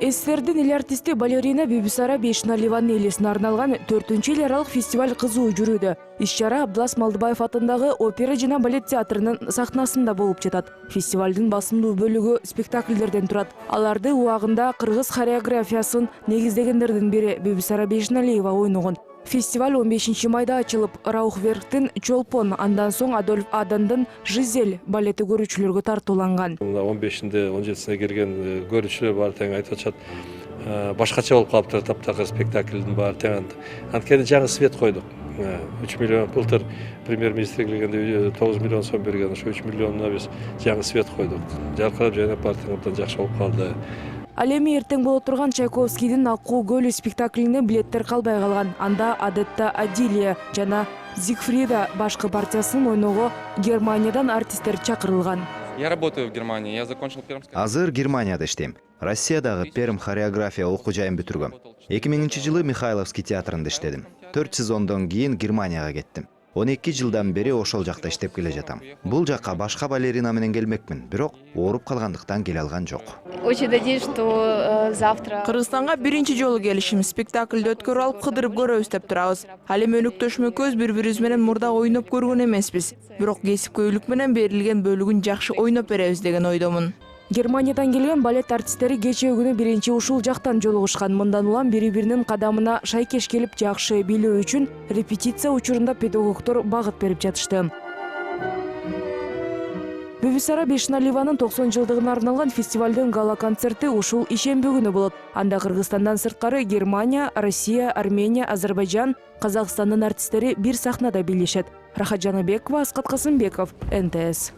СССРдин эл артисти балерина Бибисара Бейшналиеванын элесине арналган 4-эл аралык фестиваль кызуу жүрүүдө. Иш-чара Абдылас Малдыбаев атындагы опера жана балет театрынын сахнасында болуп жатат. Фестивалдын басымдуу бөлүгү спектакльдерден турат. Аларды убагында кыргыз хореографиясын негиздегендердин бири Бибисара Бейшналиева ойногон. Фестиваль 15 майда ачылып, Раухверктин Чолпон, андан соң Адольф Адандын Жизель балети көрүүчүлөргө тартууланган. 15-нде 17-сине келген көрүүчүлөр бар тең айтып атышат. Башкача болуп калыптыр таптакы спектакльдин баары тең. Анткени жаңы свет койдук. 3 миллион былтыр премьер-министр келгенде 9 миллион сом берген, ошо 3 миллионуна биз жаңы свет койдук. Жаркырап жайнап баары тең абдан жакшы болуп калды. Ал эми эртең боло турган Чайковскийдин Аккуу көлү спектаклине билеттер калбай калган. Анда Адетта Адилия жана Зигфрида башкы партиясын ойноого Германиядан артисттер чакырылган. Я работаю в Германии. Я закончил Пермский. Азыр Германияда иштейм. Россиядагы Перм хореография окуу жайын бүтүргөм. 2000-жылы Михайловский театрында иштедим. 4 сезондон кийин Германияга кеттим. 12 жылдан бери ошол жакта иштеп келе жатам. Бул жакка башка балерина менен келмекмин, бирок ооруп калгандыктан келе алган жок. Очень надеюсь, что завтра... Кыргызстанга биринчи жолу келишим, спектакльди өткөрүп алып кыдырып көрөбүз деп турабыз. Ал эми өнөктөшмөкөз бири-бирибиз менен мурда ойноп көргөн эмеспиз. Бирок кесипкөйлүк менен берилген бөлүгүн жакшы ойноп беребиз деген ойдомун. Германиядан келген балет артисттери кечээ күнү биринчи ушул жактан жолугушкан. Мындан улам бири-биринин кадамына шайкеш келип жакшы билүү үчүн репетиция учурунда педагогдор багыт берип жатышты. Бибисара Бейшналиеванын 90 жылдыгына арналган фестивалдын гала-концерти ушул ишемби күнү болот. Анда Кыргызстандан сырткары Германия, Россия, Армения, Азербайжан, Казакстандын артисттери бир сахнада бийлешет. Рахат Жаныбекова, Аскат Касымбеков, НТС.